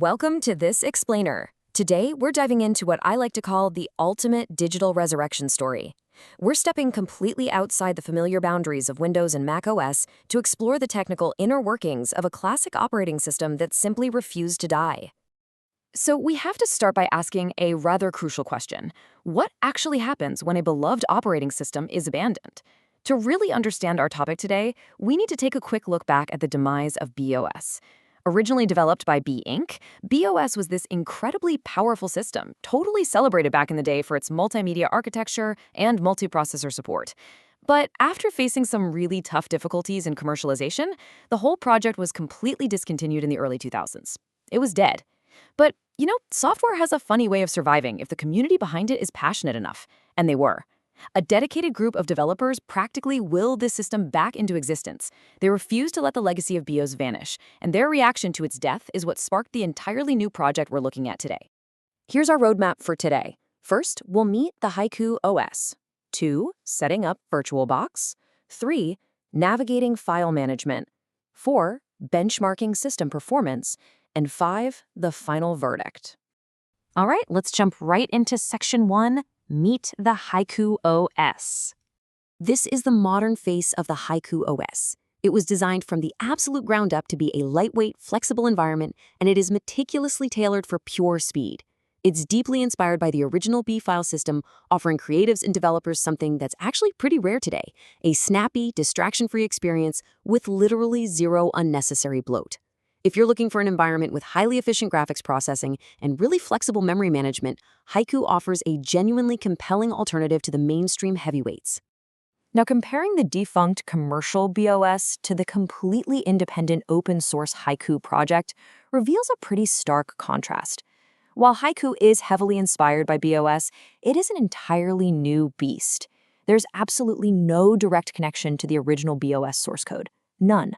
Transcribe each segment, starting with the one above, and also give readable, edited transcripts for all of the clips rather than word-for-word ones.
Welcome to this explainer. Today, we're diving into what I like to call the ultimate digital resurrection story. We're stepping completely outside the familiar boundaries of Windows and Mac OS to explore the technical inner workings of a classic operating system that simply refused to die. So we have to start by asking a rather crucial question. What actually happens when a beloved operating system is abandoned? To really understand our topic today, we need to take a quick look back at the demise of BeOS. Originally developed by B Inc., BeOS was this incredibly powerful system, totally celebrated back in the day for its multimedia architecture and multiprocessor support. But after facing some really tough difficulties in commercialization, the whole project was completely discontinued in the early 2000s. It was dead. But, software has a funny way of surviving if the community behind it is passionate enough, and they were. A dedicated group of developers practically willed this system back into existence. They refused to let the legacy of BeOS vanish, and their reaction to its death is what sparked the entirely new project we're looking at today. Here's our roadmap for today. First, we'll meet the Haiku OS. 2, setting up VirtualBox. 3, navigating file management. 4, benchmarking system performance. And 5, the final verdict. All right, let's jump right into Section 1, Meet the Haiku OS. This is the modern face of the Haiku OS. It was designed from the absolute ground up to be a lightweight, flexible environment, and it is meticulously tailored for pure speed. It's deeply inspired by the original B file system, offering creatives and developers something that's actually pretty rare today, a snappy, distraction-free experience with literally zero unnecessary bloat. If you're looking for an environment with highly efficient graphics processing and really flexible memory management, Haiku offers a genuinely compelling alternative to the mainstream heavyweights. Now, comparing the defunct commercial BeOS to the completely independent open-source Haiku project reveals a pretty stark contrast. While Haiku is heavily inspired by BeOS, it is an entirely new beast. There's absolutely no direct connection to the original BeOS source code. None.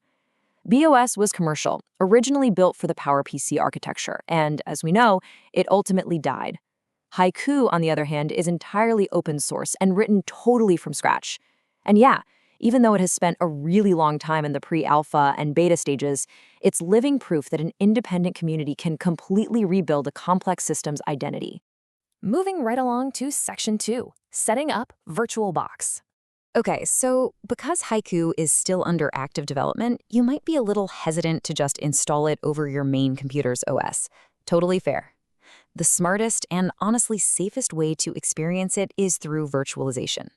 BeOS was commercial, originally built for the PowerPC architecture, and as we know, it ultimately died. Haiku, on the other hand, is entirely open source and written totally from scratch. And yeah, even though it has spent a really long time in the pre-alpha and beta stages, it's living proof that an independent community can completely rebuild a complex system's identity. Moving right along to Section 2, setting up VirtualBox. Okay, so because Haiku is still under active development, you might be a little hesitant to just install it over your main computer's OS. Totally fair. The smartest and honestly safest way to experience it is through virtualization.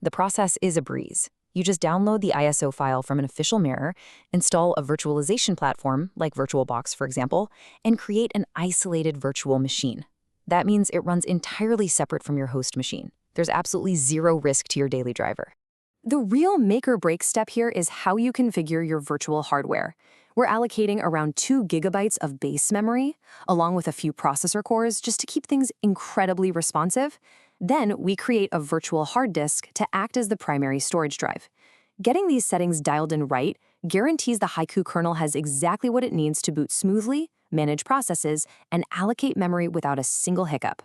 The process is a breeze. You just download the ISO file from an official mirror, install a virtualization platform, like VirtualBox for example, and create an isolated virtual machine. That means it runs entirely separate from your host machine. There's absolutely zero risk to your daily driver. The real make-or-break step here is how you configure your virtual hardware. We're allocating around 2 gigabytes of base memory, along with a few processor cores, just to keep things incredibly responsive. Then we create a virtual hard disk to act as the primary storage drive. Getting these settings dialed in right guarantees the Haiku kernel has exactly what it needs to boot smoothly, manage processes, and allocate memory without a single hiccup.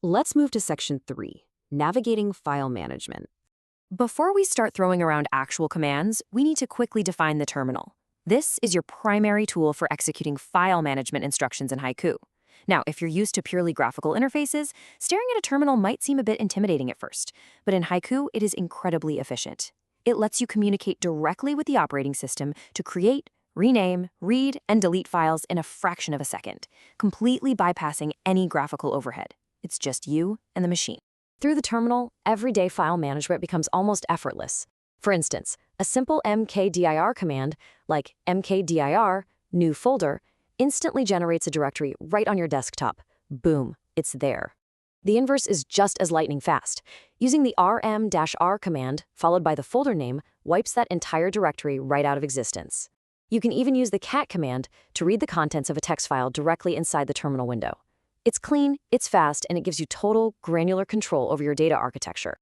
Let's move to Section 3. Navigating file management. Before we start throwing around actual commands, we need to quickly define the terminal. This is your primary tool for executing file management instructions in Haiku. Now, if you're used to purely graphical interfaces, staring at a terminal might seem a bit intimidating at first, but in Haiku, it is incredibly efficient. It lets you communicate directly with the operating system to create, rename, read, and delete files in a fraction of a second, completely bypassing any graphical overhead. It's just you and the machine. Through the terminal, everyday file management becomes almost effortless. For instance, a simple mkdir command, like mkdir, new folder, instantly generates a directory right on your desktop. Boom, it's there. The inverse is just as lightning fast. Using the rm-r command, followed by the folder name, wipes that entire directory right out of existence. You can even use the cat command to read the contents of a text file directly inside the terminal window. It's clean, it's fast, and it gives you total, granular control over your data architecture.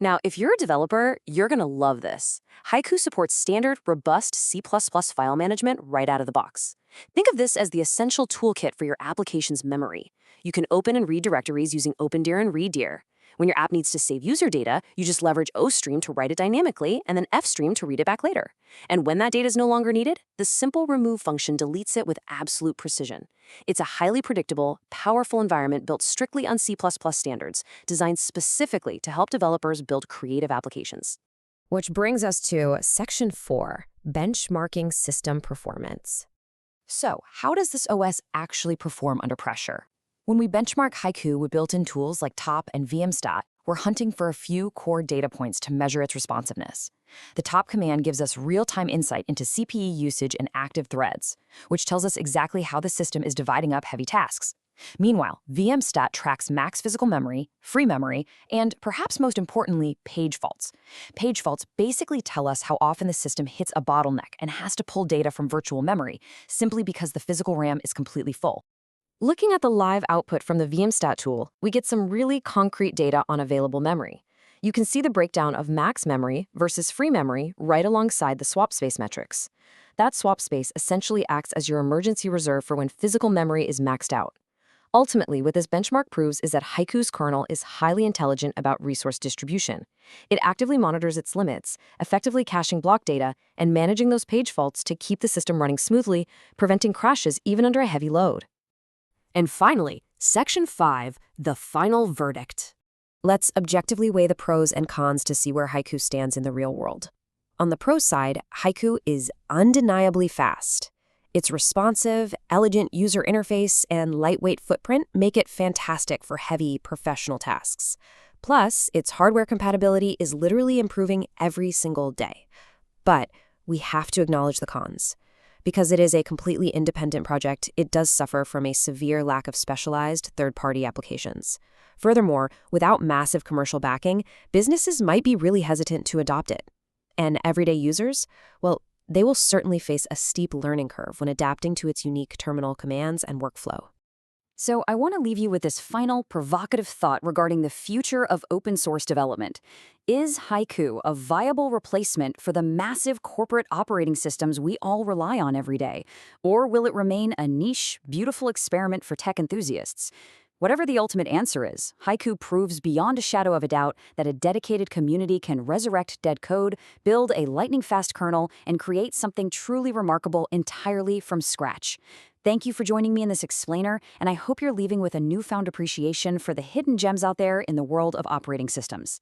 Now, if you're a developer, you're going to love this. Haiku supports standard, robust C++ file management right out of the box. Think of this as the essential toolkit for your application's memory. You can open and read directories using opendir and readdir. When your app needs to save user data, you just leverage OStream to write it dynamically and then FStream to read it back later. And when that data is no longer needed, the simple remove function deletes it with absolute precision. It's a highly predictable, powerful environment built strictly on C++ standards, designed specifically to help developers build creative applications. Which brings us to Section 4, Benchmarking System Performance. So, how does this OS actually perform under pressure? When we benchmark Haiku with built-in tools like Top and VMstat, we're hunting for a few core data points to measure its responsiveness. The Top command gives us real-time insight into CPU usage and active threads, which tells us exactly how the system is dividing up heavy tasks. Meanwhile, VMstat tracks max physical memory, free memory, and perhaps most importantly, page faults. Page faults basically tell us how often the system hits a bottleneck and has to pull data from virtual memory, simply because the physical RAM is completely full. Looking at the live output from the VMstat tool, we get some really concrete data on available memory. You can see the breakdown of max memory versus free memory right alongside the swap space metrics. That swap space essentially acts as your emergency reserve for when physical memory is maxed out. Ultimately, what this benchmark proves is that Haiku's kernel is highly intelligent about resource distribution. It actively monitors its limits, effectively caching block data, and managing those page faults to keep the system running smoothly, preventing crashes even under a heavy load. And finally, Section 5, the final verdict. Let's objectively weigh the pros and cons to see where Haiku stands in the real world. On the pro side, Haiku is undeniably fast. Its responsive, elegant user interface and lightweight footprint make it fantastic for heavy, professional tasks. Plus, its hardware compatibility is literally improving every single day. But we have to acknowledge the cons. Because it is a completely independent project, it does suffer from a severe lack of specialized third-party applications. Furthermore, without massive commercial backing, businesses might be really hesitant to adopt it. And everyday users, well, they will certainly face a steep learning curve when adapting to its unique terminal commands and workflow. So I want to leave you with this final provocative thought regarding the future of open source development. Is Haiku a viable replacement for the massive corporate operating systems we all rely on every day? Or will it remain a niche, beautiful experiment for tech enthusiasts? Whatever the ultimate answer is, Haiku proves beyond a shadow of a doubt that a dedicated community can resurrect dead code, build a lightning-fast kernel, and create something truly remarkable entirely from scratch. Thank you for joining me in this explainer, and I hope you're leaving with a newfound appreciation for the hidden gems out there in the world of operating systems.